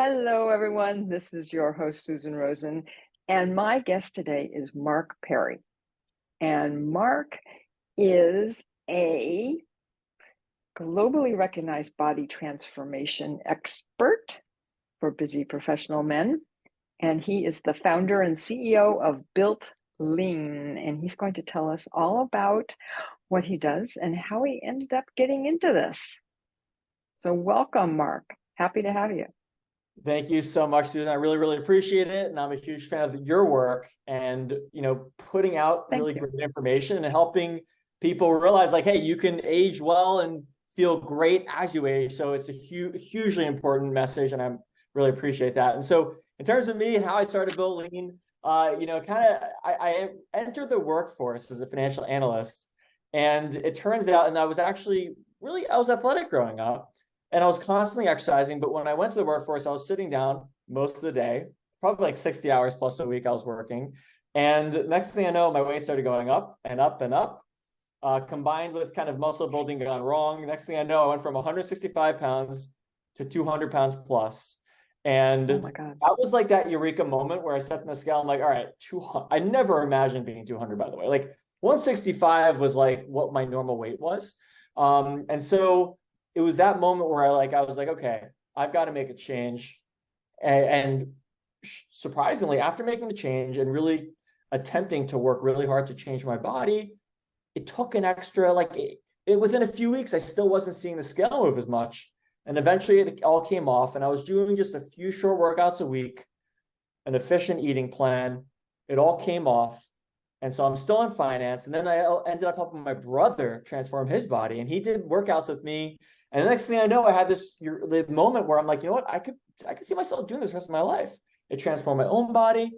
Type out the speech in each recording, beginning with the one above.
Hello, everyone. This is your host, Susan Rosen, and my guest today is Marc Perry. And Marc is a globally recognized body transformation expert for busy professional men. And he is the founder and CEO of Built Lean. And he's going to tell us all about what he does and how he ended up getting into this. So welcome, Marc. Happy to have you. Thank you so much, Susan. I really, really appreciate it. And I'm a huge fan of your work and, putting out really great information and helping people realize like, hey, you can age well and feel great as you age. So it's a hugely important message. And I really appreciate that. And so in terms of me and how I started Built Lean, I entered the workforce as a financial analyst. And it turns out, and I was athletic growing up. And I was constantly exercising, but when I went to the workforce, I was sitting down most of the day, probably like 60 hours plus a week I was working. And next thing I know, my weight started going up and up and up, combined with kind of muscle building gone wrong. Next thing I know, I went from 165 pounds to 200 pounds plus. And oh my God, that was like that eureka moment where I stepped in the scale. I'm like, all right, 200. I never imagined being 200, by the way. Like 165 was like what my normal weight was. And so it was that moment where I was like, okay, I've got to make a change. And surprisingly, after making the change and really attempting to work really hard to change my body, it took an extra, within a few weeks, I still wasn't seeing the scale move as much. And eventually it all came off and I was doing just a few short workouts a week, an efficient eating plan. It all came off. And so I'm still in finance. And then I ended up helping my brother transform his body. And he did workouts with me. And the next thing I know, I had the moment where I'm like, you know what? I could see myself doing this the rest of my life. It transformed my own body.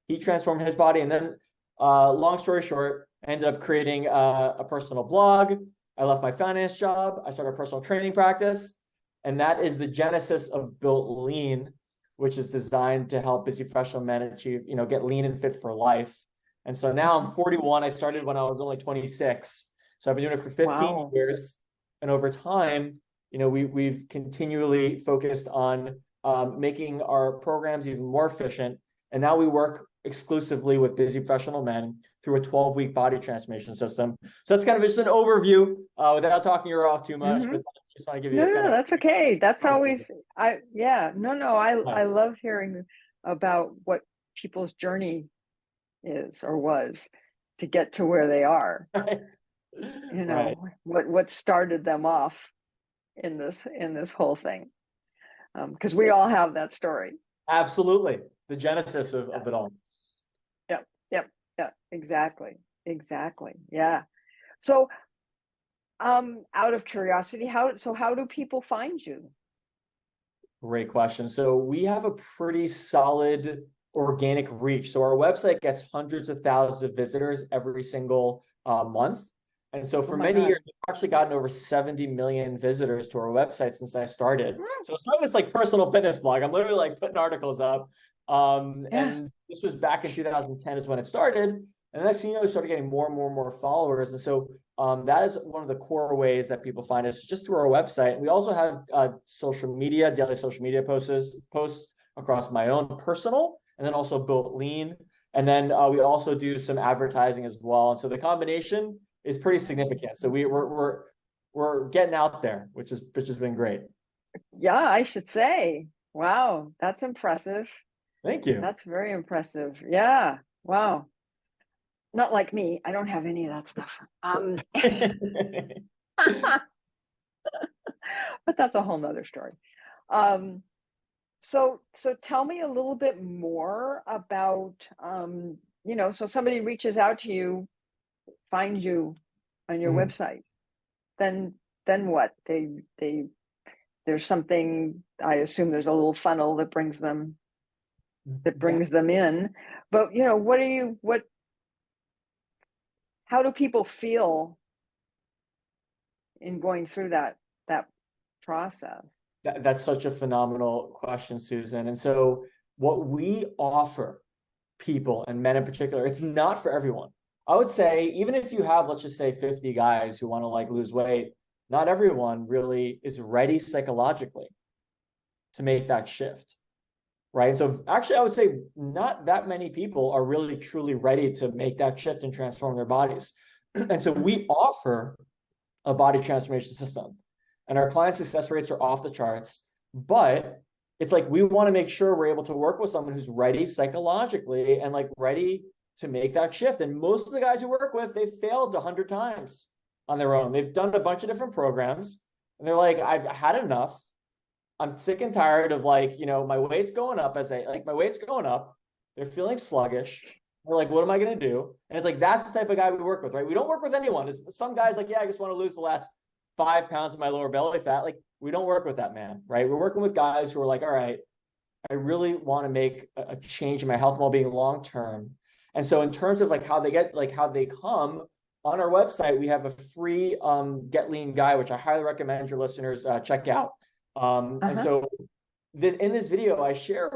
He transformed his body. And then long story short, I ended up creating a personal blog. I left my finance job. I started a personal training practice. And that is the genesis of Built Lean, which is designed to help busy professional men achieve, get lean and fit for life. And so now I'm 41. I started when I was only 26. So I've been doing it for 15 years. And over time, we've continually focused on making our programs even more efficient. And now we work exclusively with busy professional men through a 12-week body transformation system. So that's kind of just an overview without talking your ear off too much. But I just want to give you no, that's okay. That's always, I love hearing about what people's journey is or was to get to where they are. Right. What started them off in this whole thing, because we all have that story. Absolutely, the genesis of it all. Yep, exactly, yeah. So out of curiosity, how do people find you? Great question. So we have a pretty solid organic reach. So our website gets hundreds of thousands of visitors every single month. And so for many years, we've actually gotten over 70 million visitors to our website since I started. So it's not this like personal fitness blog. I'm literally like putting articles up. And this was back in 2010 is when it started. And the next thing you know, we started getting more and more followers. And so that is one of the core ways that people find us, just through our website. We also have social media, daily social media posts across my own personal, and then also Built Lean. And then we also do some advertising as well. And so the combination is pretty significant. So we're getting out there, which has been great. Yeah, I should say. Wow, that's impressive. Thank you. That's very impressive. Yeah. Wow. Not like me. I don't have any of that stuff. But that's a whole nother story. So tell me a little bit more about, so somebody reaches out to you, finds you on your website, then what? There's something, I assume there's a little funnel that brings them in. But how do people feel in going through that process? That's such a phenomenal question, Susan. And so what we offer people, and men in particular, it's not for everyone. I would say, even if you have, let's just say 50 guys who want to lose weight, not everyone really is ready psychologically to make that shift. right? So actually, I would say not that many people are really truly ready to make that shift and transform their bodies. And so we offer a body transformation system, and our client success rates are off the charts. But it's like we want to make sure we're able to work with someone who's ready psychologically and like ready to make that shift. And most of the guys we work with, they've failed 100 times on their own. They've done a bunch of different programs, and they're like, I've had enough. I'm sick and tired of like, my weight's going up my weight's going up. They're feeling sluggish. We're like, what am I going to do? And it's like, that's the type of guy we work with, right? We don't work with anyone. Some guys like, yeah, I just want to lose the last 5 pounds of my lower belly fat. Like, we don't work with that, man, right? We're working with guys who are like, all right, I really want to make a change in my health and well-being long-term. And so in terms of like how they come on our website, we have a free Get Lean guide, which I highly recommend your listeners check out. And so in this video, I share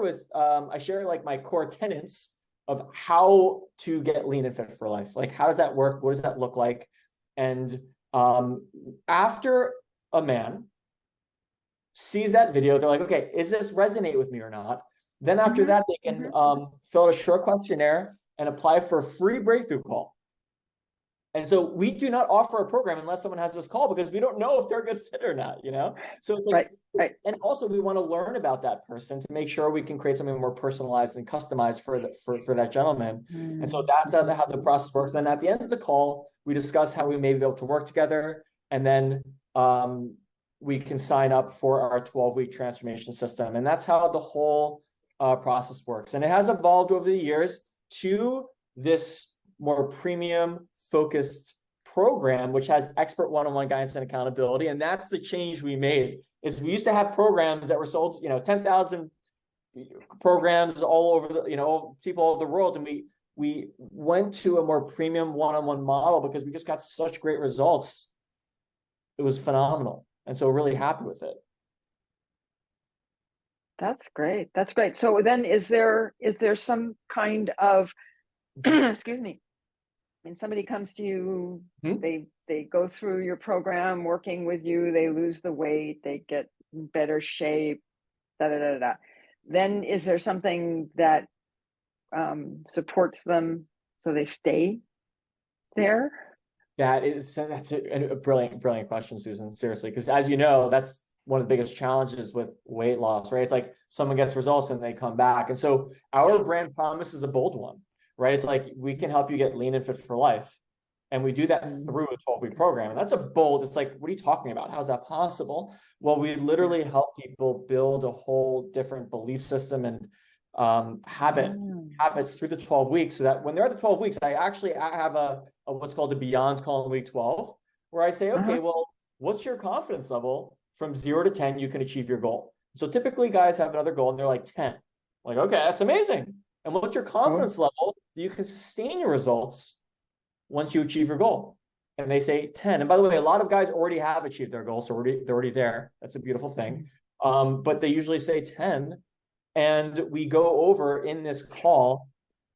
like my core tenets of how to get lean and fit for life. Like, how does that work? What does that look like? And after a man sees that video, they're like, okay, is this resonate with me or not? Then after that, they can fill out a short questionnaire and apply for a free breakthrough call. And so we do not offer a program unless someone has this call, because we don't know if they're a good fit or not, So it's like, right. And also we want to learn about that person to make sure we can create something more personalized and customized for that gentleman. And so that's how the process works. Then at the end of the call, we discuss how we may be able to work together. And then we can sign up for our 12-week transformation system. And that's how the whole process works. And it has evolved over the years to this more premium focused program, which has expert one-on-one guidance and accountability. And that's the change we made. Is we used to have programs that were sold, 10,000 programs all over the, people all over the world. And we went to a more premium one-on-one model because we just got such great results. It was phenomenal. And so really happy with it. That's great. That's great. So then is there some kind of, excuse me, when somebody comes to you, they go through your program working with you, they lose the weight, they get in better shape, then is there something that supports them so they stay there? That's a brilliant question, Susan, seriously, because as you know, that's one of the biggest challenges with weight loss, right? It's like someone gets results and they come back. And so our brand promise is a bold one, right? It's like, we can help you get lean and fit for life. And we do that through a 12-week program. And that's it's like, what are you talking about? How's that possible? Well, we literally help people build a whole different belief system and habits through the 12 weeks, so that when they're at the 12 weeks, I have a what's called a beyond call in week 12, where I say, okay, well, what's your confidence level from 0 to 10 you can achieve your goal? So typically guys have another goal and they're like 10. Like, okay, that's amazing. And what's your confidence level that you can sustain your results once you achieve your goal? And they say 10. And by the way, a lot of guys already have achieved their goal, so they're already there. That's a beautiful thing. But they usually say 10. And we go over in this call,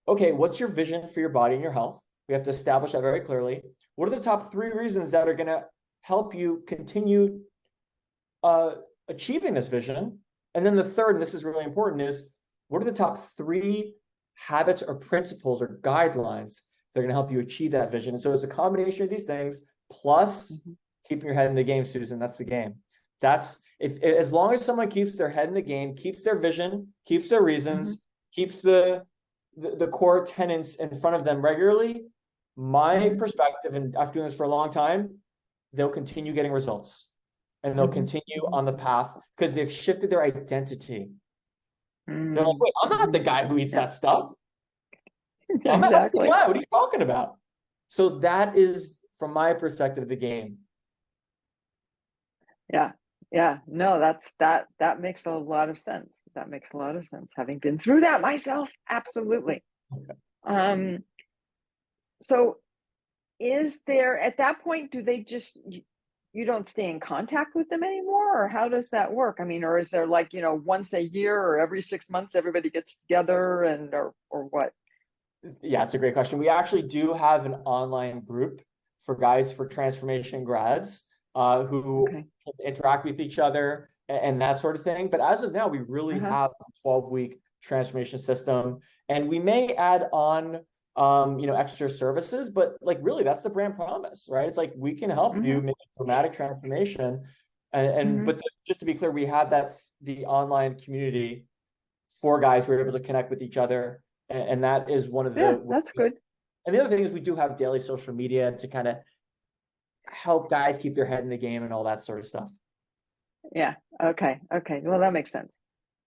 okay, what's your vision for your body and your health? We have to establish that very clearly. What are the top 3 reasons that are going to help you continue achieving this vision? And then the third, and this is really important, is what are the top 3 habits or principles or guidelines that are going to help you achieve that vision? And so it's a combination of these things, plus keeping your head in the game, Susan. That's the game. That's as long as someone keeps their head in the game, keeps their vision, keeps their reasons, keeps the core tenets in front of them regularly, my perspective, and after doing this for a long time, they'll continue getting results and they'll continue on the path because they've shifted their identity. They're like, wait, I'm not the guy who eats that stuff. I'm not the guy. What are you talking about? So that is, from my perspective, the game. Yeah, no, that makes a lot of sense. That makes a lot of sense, having been through that myself. Absolutely. So is there, at that point, do they just, you don't stay in contact with them anymore, or how does that work? I mean, or is there like, once a year or every 6 months, everybody gets together or what? Yeah, it's a great question. We actually do have an online group for guys, for transformation grads who can interact with each other and that sort of thing. But as of now, we really have a 12-week transformation system. And we may add on extra services, but like really that's the brand promise, right? It's like we can help you make a dramatic transformation. But just to be clear, we have the online community for guys who are able to connect with each other. And that is one of the that's good. And the other thing is we do have daily social media to kind of help guys keep their head in the game and all that sort of stuff. Yeah. Okay. Well, that makes sense.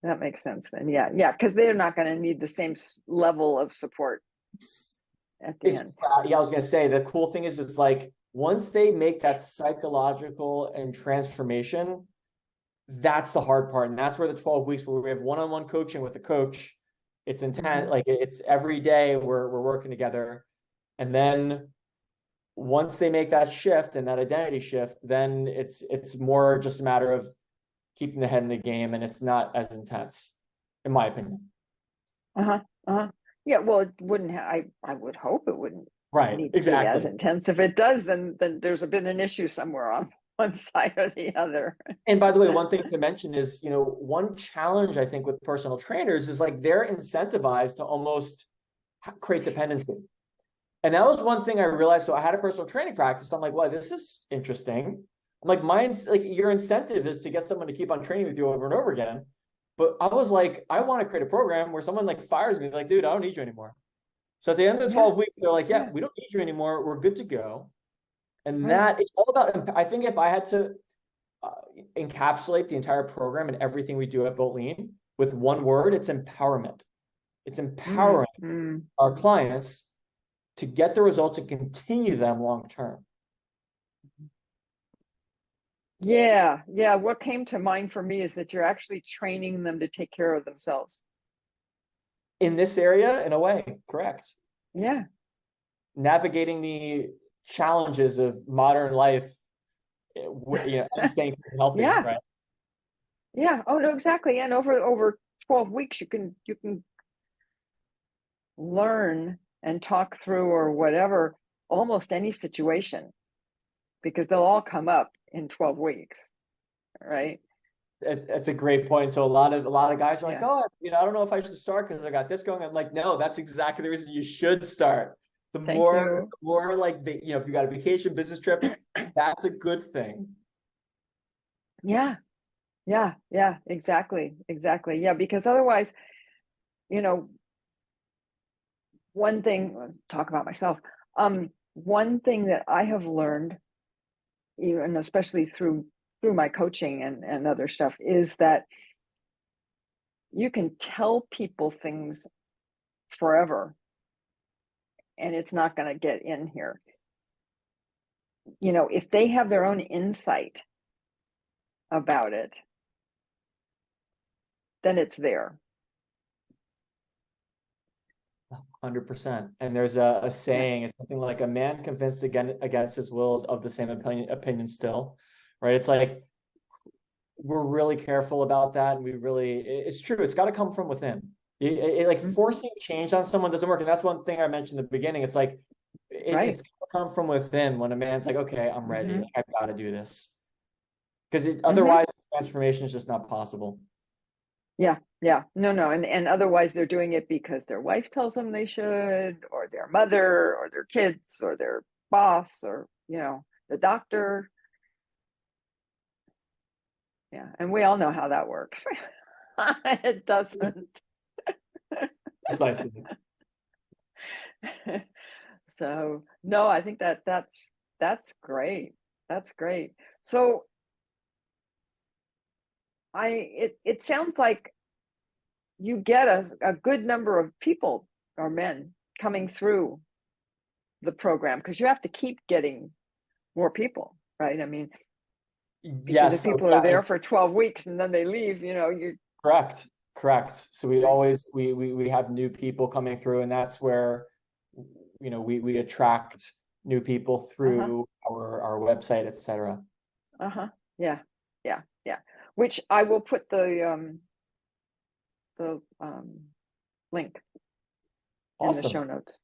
That makes sense then. Yeah, because they're not going to need the same level of support at the end. Yeah, I was going to say the cool thing is it's like once they make that psychological and transformation, that's the hard part. And that's where the 12 weeks where we have one-on-one coaching with the coach, it's intense, like it's every day we're working together. And then once they make that shift and that identity shift, then it's more just a matter of keeping the head in the game, and it's not as intense, in my opinion. Yeah, well, it wouldn't I would hope it wouldn't need to be as intense. If it does, then there's been an issue somewhere on one side or the other. And by the way, one thing to mention is, one challenge I think with personal trainers is like they're incentivized to almost create dependency. And that was one thing I realized. So I had a personal training practice. I'm like, wow, this is interesting. I'm like, mine's like your incentive is to get someone to keep on training with you over and over again. But I was like, I want to create a program where someone like fires me, like, dude, I don't need you anymore. So at the end of the 12 weeks, they're like, yeah, we don't need you anymore. We're good to go. And that it's all about, I think if I had to encapsulate the entire program and everything we do at Boat Lean with one word, it's empowerment. It's empowering our clients to get the results and continue them long term. Yeah. What came to mind for me is that you're actually training them to take care of themselves. In this area, in a way, correct. Yeah. Navigating the challenges of modern life, and staying healthy, right? Yeah. Oh no, exactly. And over 12 weeks, you can learn and talk through or whatever almost any situation, because they'll all come up in 12 weeks, right? That's a great point. So a lot of guys are like, oh, I don't know if I should start because I got this going. I'm like, no, that's exactly the reason you should start. The more like if you got a vacation, business trip, that's a good thing. Yeah, exactly. Yeah, because otherwise, one thing, talk about myself. One thing that I have learned, and especially through my coaching and other stuff, is that you can tell people things forever and it's not going to get in here. If they have their own insight about it, then it's there. 100%. And there's a saying, it's something like a man convinced against his will is of the same opinion still, right? It's like, we're really careful about that. And it's true. It's got to come from within. Like forcing change on someone doesn't work. And that's one thing I mentioned in the beginning. It's like, it's got to come from within when a man's like, okay, I'm ready. Like, I've got to do this. Because otherwise transformation is just not possible. Yeah. No. And otherwise they're doing it because their wife tells them they should, or their mother, or their kids, or their boss, or, the doctor. Yeah. And we all know how that works. It doesn't. Precisely. So no, I think that's great. That's great. So it sounds like you get a good number of people or men coming through the program, because you have to keep getting more people, right? I mean, because if people are there for 12 weeks and then they leave, you're correct. So we always we have new people coming through, and that's where we attract new people through our website, etc. Yeah. Which I will put the link in the show notes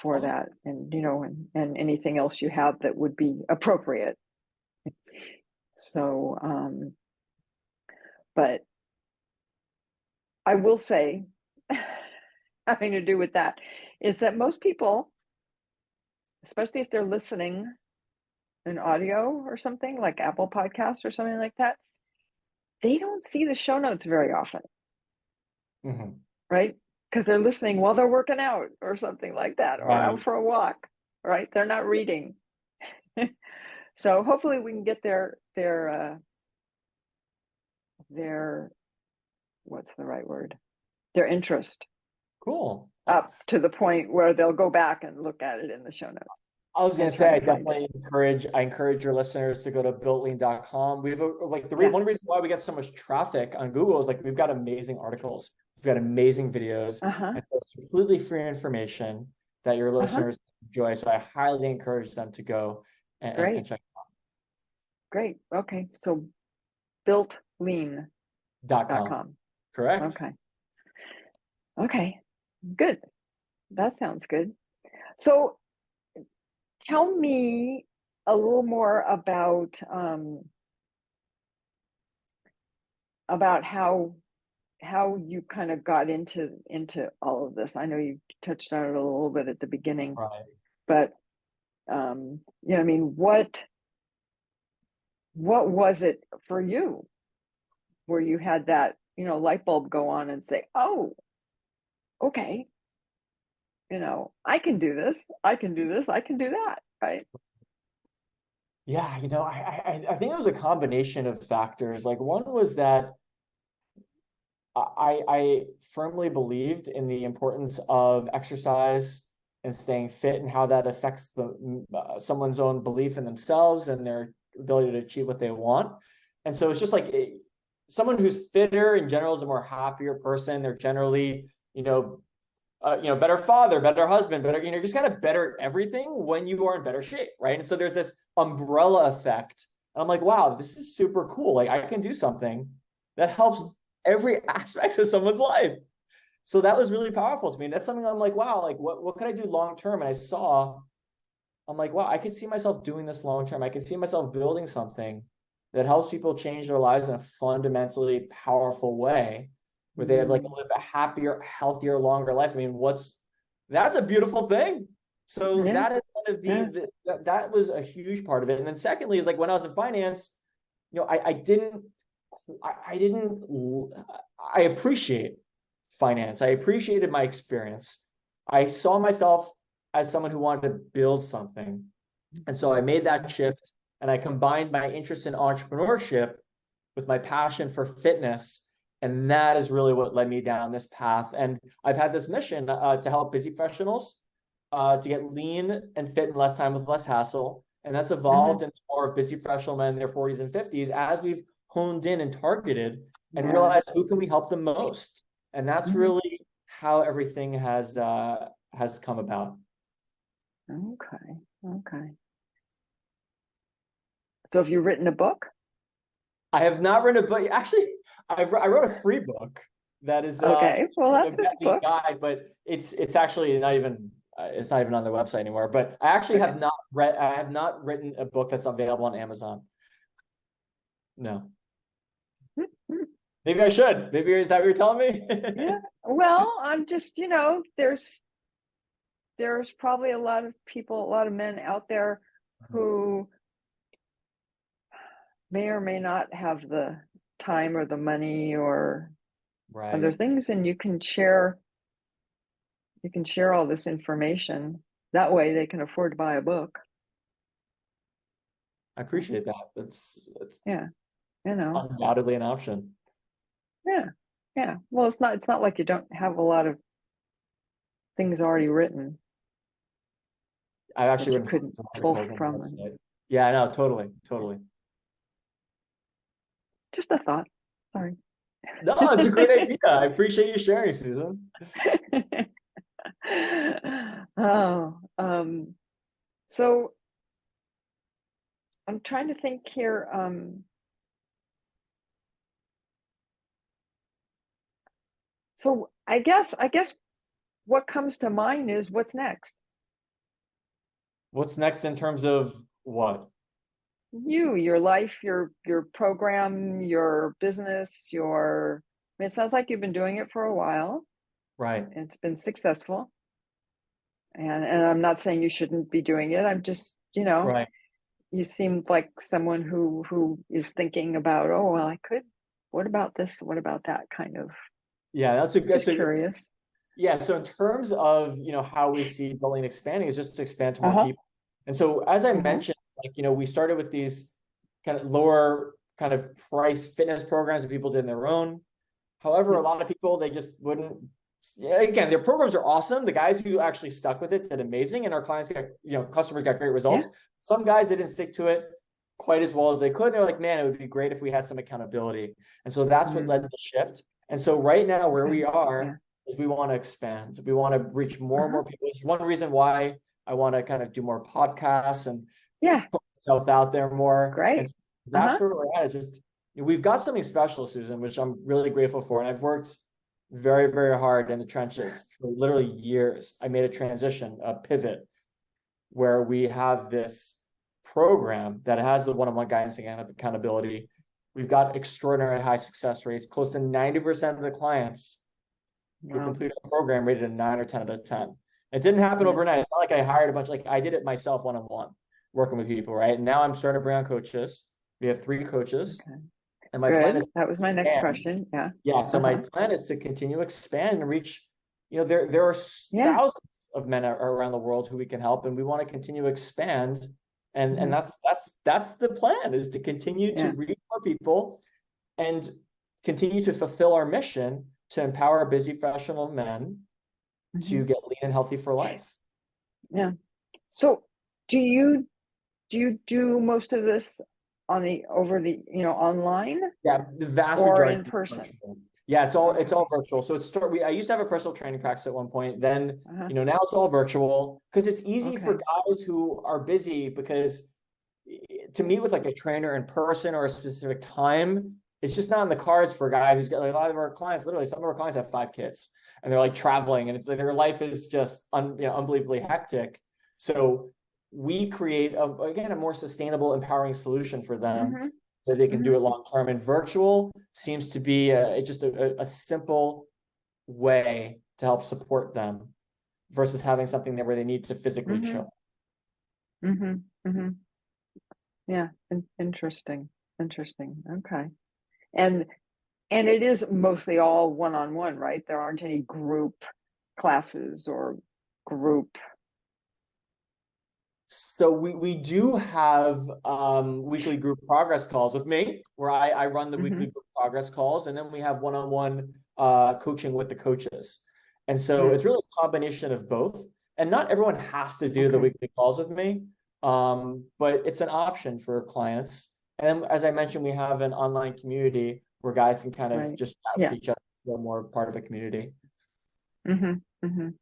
for that, and and anything else you have that would be appropriate. So but I will say, having to do with that, is that most people, especially if they're listening in audio or something like Apple Podcasts or something like that, they don't see the show notes very often, right? Because they're listening while they're working out or something like that, or out Right. for a walk, right? They're not reading. So hopefully we can get their what's the right word? Their interest Cool. up to the point where they'll go back and look at it in the show notes I was going and to try say, I and find it. definitely encourage your listeners to go to builtlean.com. We have Yeah. one reason why we get so much traffic on Google is like we've got amazing articles, we've got amazing videos, Uh-huh. and it's completely free information that your Uh-huh. listeners enjoy. So I highly encourage them to go Great. and check Great. Okay. So builtlean.com. .com. Correct. Okay. Okay. Good. That sounds good. So tell me a little more about how you kind of got into all of this. I know you touched on it a little bit at the beginning, Right. but I mean, what was it for you where you had that, light bulb go on and say, oh, okay, I can do this, I can do this, I can do that, right? Yeah, I think it was a combination of factors. Like one was that I firmly believed in the importance of exercise and staying fit and how that affects someone's own belief in themselves and their ability to achieve what they want. And so it's just like someone who's fitter in general is a more happier person. They're generally, better father, better husband, better, just kind of better at everything when you are in better shape, right? And so there's this umbrella effect. And I'm like, wow, this is super cool. Like I can do something that helps every aspect of someone's life. So that was really powerful to me. And that's something I'm like, wow, like what could I do long term? And I'm like, wow, I could see myself doing this long term. I could see myself building something that helps people change their lives in a fundamentally powerful way, where they have like live a happier, healthier, longer life. I mean, that's a beautiful thing. So Yeah, that is kind of yeah. that was a huge part of it. And then secondly is like when I was in finance, I appreciate finance. I appreciated my experience. I saw myself as someone who wanted to build something. And so I made that shift and I combined my interest in entrepreneurship with my passion for fitness. And that is really what led me down this path. And I've had this mission to help busy professionals to get lean and fit in less time with less hassle. And that's evolved into more of busy professional men in their 40s and 50s as we've honed in and targeted and Yeah. realized who can we help the most. And that's really how everything has come about. Okay. So have you written a book? I have not written a book. Actually, I wrote a free book that is Okay. Well, a that's a Bentley book. guide, but it's actually not even it's not even on their website anymore. But I actually Okay. have not written a book that's available on Amazon. No. Maybe I should. Maybe is that what you're telling me? Yeah. Well, I'm just, there's probably a lot of people, a lot of men out there who may or may not have the time or the money or Right. other things, and you can share all this information. That way they can afford to buy a book. I appreciate that. It's Yeah. undoubtedly an option. Yeah. Yeah. Well, it's not like you don't have a lot of things already written I've that actually you written couldn't some pull articles on the from. And website. Yeah, I know, totally. just a thought. Sorry. No, it's a great idea. I appreciate you sharing, Susan. Oh, so I'm trying to think here. So I guess what comes to mind is what's next? What's next in terms of what? Your life, your program, your business, mean, it sounds like you've been doing it for a while. Right. It's been successful. And I'm not saying you shouldn't be doing it. I'm just, Right. you seem like someone who is thinking about, oh, well, I could, what about this? What about that kind of, Yeah, just curious. yeah. So in terms of, how we see building and expanding is just to expand to more Uh-huh. people. And so as I Uh-huh. mentioned, like, we started with these kind of lower kind of price fitness programs that people did on their own. However, Yeah. a lot of people, they just wouldn't, again, their programs are awesome. The guys who actually stuck with it did amazing. And our clients got, customers got great results. Yeah. Some guys didn't stick to it quite as well as they could. They're like, man, it would be great if we had some accountability. And so that's what led to the shift. And so right now where Okay. we Yeah. are is we want to expand. We want to reach more and Uh-huh. more people. It's one reason why I want to kind of do more podcasts and Yeah. put myself out there more. And Great. that's Uh-huh. where we're at. It's just, we've got something special, Susan, which I'm really grateful for. And I've worked very, very hard in the trenches for literally years. I made a transition, a pivot, where we have this program that has the one-on-one guidance and accountability. We've got extraordinary high success rates. Close to 90% of the clients who Wow. complete our program rated a 9 or 10 out of 10. It didn't happen Yeah. overnight. It's not like I hired a bunch, like I did it myself one-on-one, working with people, right? And now I'm starting to bring on coaches. We have 3 coaches. Okay. And my plan is Good. That was my to next expand. question. Yeah. Yeah, so my Uh-huh. plan is to continue to expand and reach, there are Yeah. thousands of men around the world who we can help, and we want to continue to expand. And Mhm. that's the plan, is to continue to Yeah. reach more people and continue to fulfill our mission to empower busy professional men to Mhm. get lean and healthy for life. Yeah. So do you do most of this over the, online Yeah, the vast or majority in is person? virtual. Yeah, it's all Okay. virtual. So I used to have a personal training practice at one point. Then, Uh-huh. now it's all virtual because it's easy for Okay. guys who are busy, because to meet with like a trainer in person or a specific time, it's just not in the cards for a guy who's got, like, a lot of our clients, literally some of our clients have 5 kids and they're like traveling, and their life is just unbelievably hectic. So we create again a more sustainable, empowering solution for them Mhm. that they can do Mhm. it long term. And virtual seems to be just a simple way to help support them versus having something there where they need to physically Mhm. show. Mhm. Mhm. Yeah. Interesting. Interesting. Okay. And it is mostly all one-on-one, right? There aren't any group classes or group. So we do have weekly group progress calls with me, where I run the weekly Mhm. group progress calls, and then we have one-on-one coaching with the coaches. And so Yeah. it's really a combination of both. And not everyone has to do the Okay. weekly calls with me, but it's an option for clients. And as I mentioned, we have an online community where guys can kind of Right. just chat with Yeah. each other, feel more part of a community. Mhm. Mhm.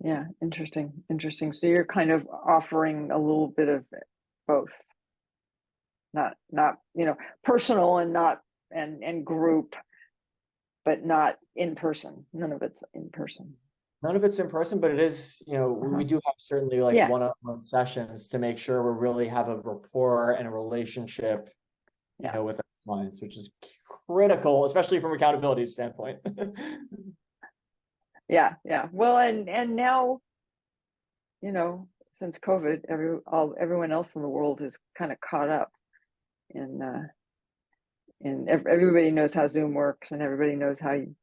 Yeah. Interesting. Interesting. So you're kind of offering a little bit of both, not, personal and not and group, but not in person. None of it's in person. None of it's in person, but it is, we Uh-huh. do have certainly like Yeah. one-on-one sessions to make sure we really have a rapport and a relationship, Yeah. with our clients, which is critical, especially from accountability standpoint. Yeah. Yeah. Well, and now, since COVID, everyone else in the world is kind of caught up in everybody knows how Zoom works, and everybody knows how you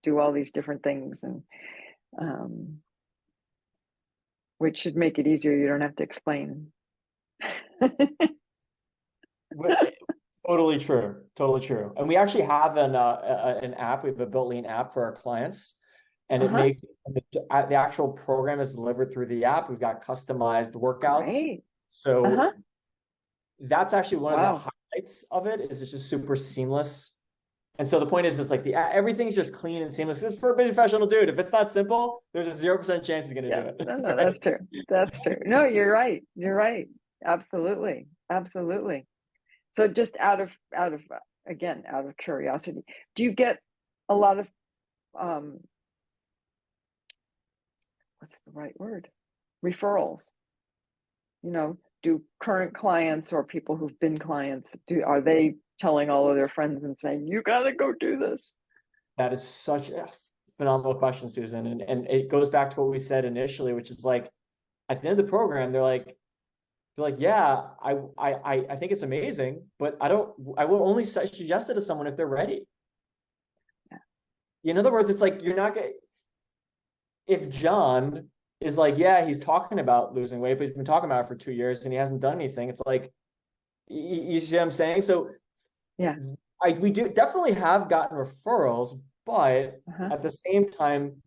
do all these different things, and um, which should make it easier. You don't have to explain. Totally true. Totally true. And we actually have an app. We have a built-in app for our clients, and it Uh-huh. makes the actual program is delivered through the app. We've got customized workouts. Great. So Uh-huh. that's actually one of the Wow. highlights of it, is it's just super seamless. And so the point is, it's like everything's just clean and seamless. It's for a busy professional dude. If it's not simple, there's a 0% chance he's going to Yeah. do it. No, no, Right? that's true. That's true. No, you're right. You're right. Absolutely. Absolutely. So just again, out of curiosity, do you get a lot of um what's the right word? Referrals? Do current clients or people who've been clients, are they telling all of their friends and saying, you got to go do this? That is such a phenomenal question, Susan. And it goes back to what we said initially, which is like, at the end of the program, they're like, yeah, I think it's amazing, but I will only suggest it to someone if they're ready. Yeah. In other words, it's like, you're not gonna, if John is like, yeah, he's talking about losing weight, but he's been talking about it for 2 years and he hasn't done anything. It's like, you see what I'm saying? So Yeah. we do definitely have gotten referrals, but at the same time,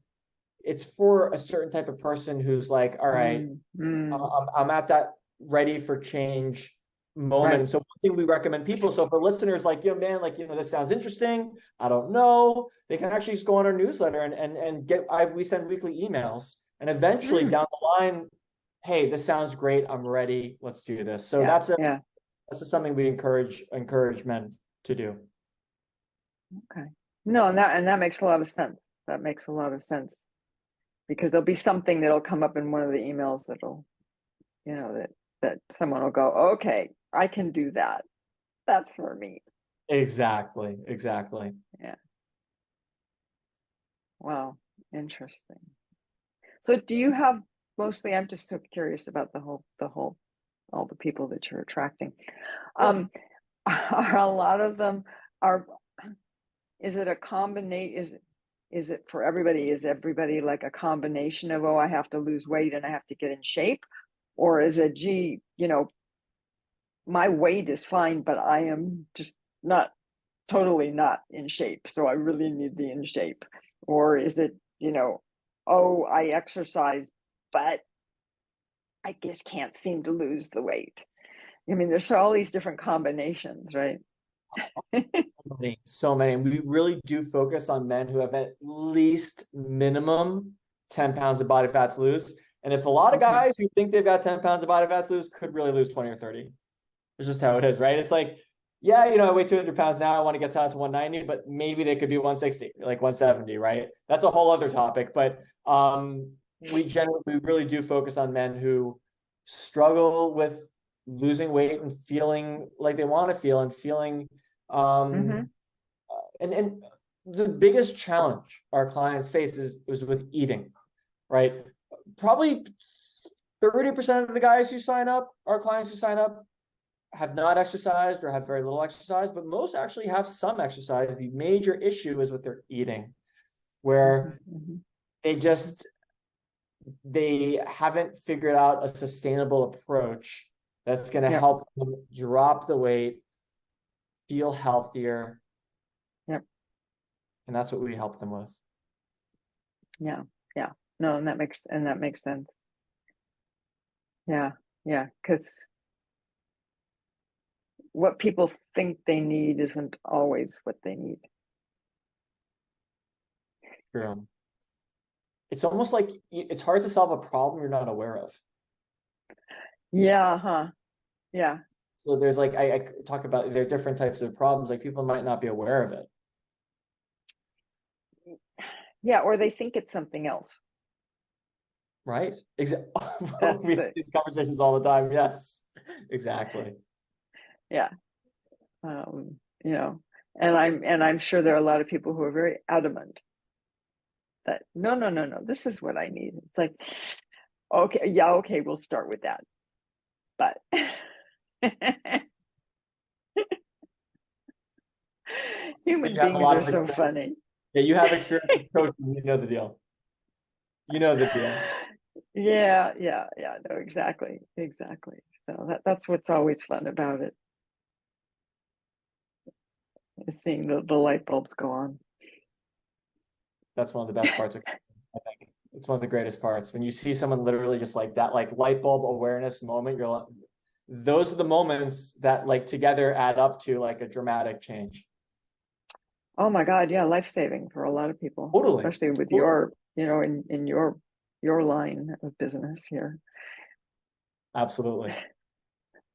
it's for a certain type of person who's like, all right, I'm at that ready for change moment. Right. And so one thing we recommend people, so for listeners like, man, like, this sounds interesting, I don't know, they can actually just go on our newsletter and get, we send weekly emails, and eventually down the line, hey, this sounds great, I'm ready, let's do this. So Yeah. that's something we encourage men to do. Okay. No, and that makes a lot of sense. That makes a lot of sense, because there'll be something that'll come up in one of the emails that'll, that someone will go, okay, I can do that. That's for me. Exactly. Yeah. Wow. Interesting. So do you have mostly, I'm just so curious about the whole, all the people that you're attracting. Are a lot of them is it a combination? Is it for everybody? Is everybody like a combination of, oh, I have to lose weight and I have to get in shape? Or is it, gee, my weight is fine, but I am just totally not in shape. So I really need to be in shape. Or is it, oh, I exercise, but I just can't seem to lose the weight. I mean, there's all these different combinations, right? So many. And we really do focus on men who have at least minimum 10 pounds of body fat to lose. And if a lot of guys who think they've got 10 pounds of body fat to lose could really lose 20 or 30. It's just how it is, right? It's like, yeah, I weigh 200 pounds now, I want to get down to 190, but maybe they could be 160, like 170, right? That's a whole other topic. But we really do focus on men who struggle with losing weight and feeling like they want to feel, and feeling and the biggest challenge our clients face is with eating, right? Probably 30% of the guys who sign up, our clients who sign up, have not exercised or have very little exercise, but most actually have some exercise. The major issue is with their eating, where they haven't figured out a sustainable approach that's going to help them drop the weight, feel healthier. Yep. And that's what we help them with. Yeah. No, and that makes sense. Yeah. Because what people think they need isn't always what they need. True. It's almost like it's hard to solve a problem you're not aware of. Yeah. Yeah. So there's like, I talk about, there are different types of problems, like people might not be aware of it. Yeah, or they think it's something else. Right? Exactly. We have these conversations all the time. Yes, exactly. Yeah. And I'm sure there are a lot of people who are very adamant that no, this is what I need. It's like, okay, we'll start with that. But human beings are so funny. Yeah, you have experience with coaching, you know the deal. Yeah, no, exactly. So that's what's always fun about it, is seeing the light bulbs go on. That's one of the best parts of coaching, I think. It's one of the greatest parts. When you see someone literally just like that, like light bulb awareness moment, you're like, those are the moments that like together add up to like a dramatic change. Oh my God, yeah, life-saving for a lot of people. Totally. Especially with your, in your line of business here. Absolutely.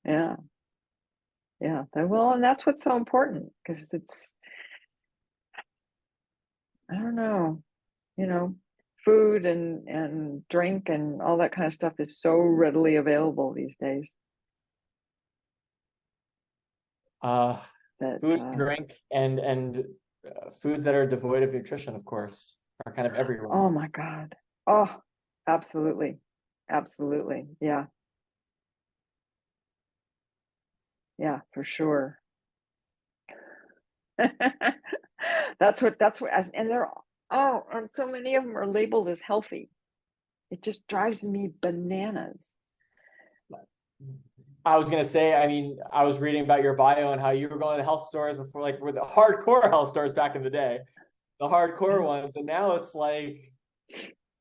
Yeah. Well, and that's what's so important, because I don't know, food and drink and all that kind of stuff is so readily available these days. that Food, drink, and foods that are devoid of nutrition, of course, are kind of everywhere. oh my God. Oh, absolutely. Absolutely. Yeah. Yeah, for sure. That's what, and they're, oh, and so many of them are labeled as healthy. It just drives me bananas. I was gonna say, I mean, I was reading about your bio and how you were going to health stores before, like, were the hardcore health stores back in the day, the hardcore ones, and now it's like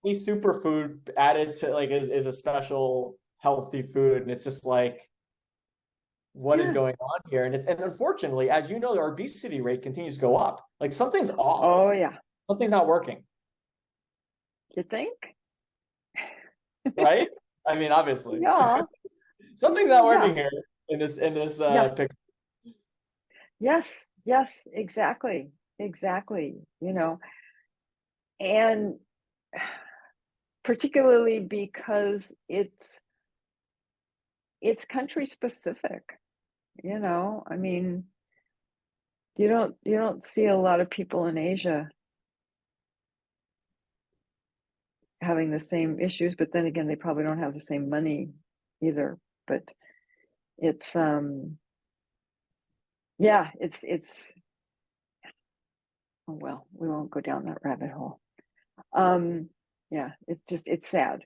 any superfood added to, like, is a special healthy food, and it's just like, what is Yeah. going on here? And unfortunately, as you know, the obesity rate continues to go up. Like, something's off, Oh yeah. something's not working, You think? right? I mean, obviously, Yeah. something's not Yeah. working here in this Yeah. picture. Yes. Yes. Exactly. Exactly. And particularly because it's country specific. I mean, you don't see a lot of people in Asia having the same issues, but then again, they probably don't have the same money either. But it's yeah, it's oh well, we won't go down that rabbit hole. Yeah, it's sad.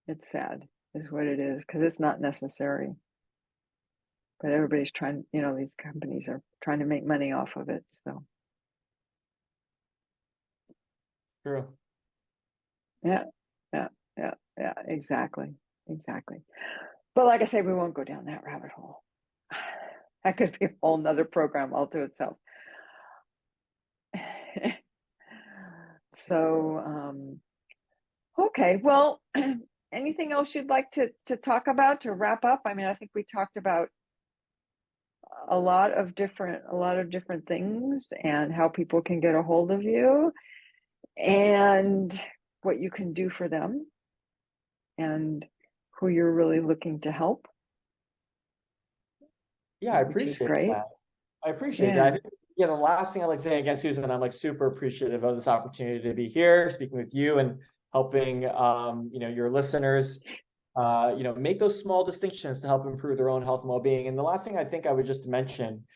It's sad is what it is, because it's not necessary. But everybody's trying, these companies are trying to make money off of it. So True. yeah, yeah, yeah, yeah, exactly. Exactly. But like I say, we won't go down that rabbit hole. That could be a whole nother program all to itself. So, okay, well, anything else you'd like to talk about to wrap up? I mean, I think we talked about a lot of different things, and how people can get a hold of you, and what you can do for them, and who you're really looking to help, Yeah, I which is appreciate great. that. I appreciate that. I Yeah. think, yeah, the last thing I'd like to say again, Susan, I'm like super appreciative of this opportunity to be here, speaking with you and helping your listeners make those small distinctions to help improve their own health and well-being. And the last thing I think I would just mention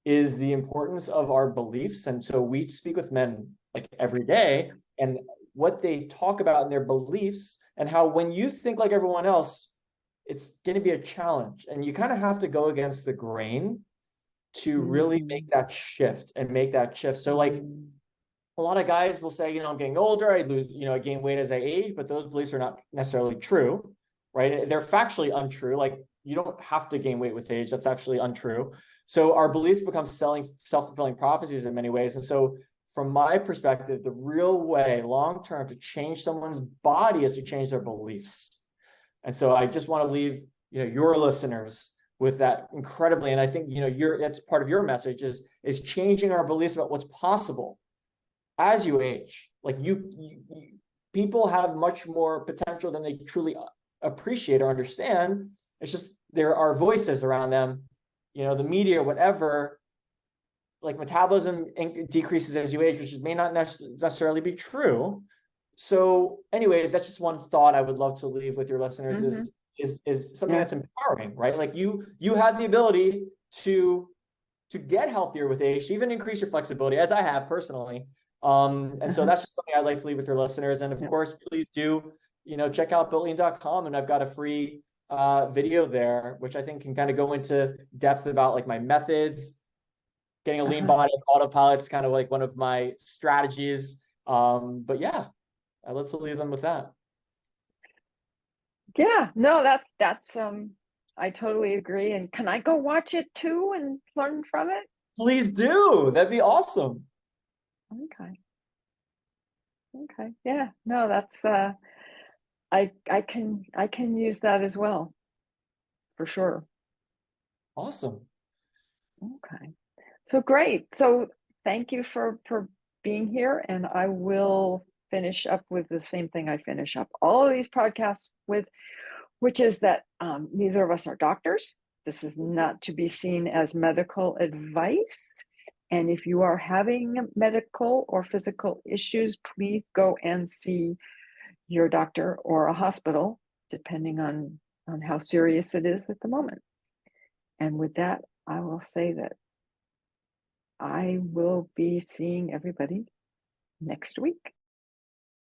is the importance of our beliefs. And so we speak with men like every day, and what they talk about in their beliefs, and how when you think like everyone else, it's going to be a challenge, and you kind of have to go against the grain to really make Mm. that shift and make that shift. So like Mm. a lot of guys will say, I'm getting older, I lose, I gain weight as I age, but those beliefs are not necessarily true, right? They're factually untrue. Like, you don't have to gain weight with age. That's actually untrue. So our beliefs become self-fulfilling prophecies in many ways. And so from my perspective, the real way long-term to change someone's body is to change their beliefs. And so I just want to leave, your listeners with that incredibly. And I think, that's part of your message is changing our beliefs about what's possible as you age. Like people have much more potential than they truly appreciate or understand. It's just there are voices around them, the media, whatever, like metabolism decreases as you age, which may not necessarily be true. So anyways, that's just one thought I would love to leave with your listeners Mm-hmm. is something Yeah. that's empowering, right? Like you have the ability to get healthier with age, to even increase your flexibility, as I have personally. And so Uh-huh. that's just something I'd like to leave with your listeners. And of Yeah. course, please do, check out builtlean.com, and I've got a free video there, which I think can kind of go into depth about like my methods. Getting a lean Uh-huh. body autopilot is kind of like one of my strategies. But yeah, I'd love to leave them with that. Yeah. No, that's I totally agree. And can I go watch it too and learn from it? Please do. That'd be awesome. Okay. Okay. Yeah. No, that's I can use that as well, for sure. Awesome. Okay. So great. So thank you for being here, and I will finish up with the same thing I finish up all of these podcasts with, which is that neither of us are doctors. This is not to be seen as medical advice. And if you are having medical or physical issues, please go and see your doctor or a hospital, depending on how serious it is at the moment. And with that, I will say that I will be seeing everybody next week.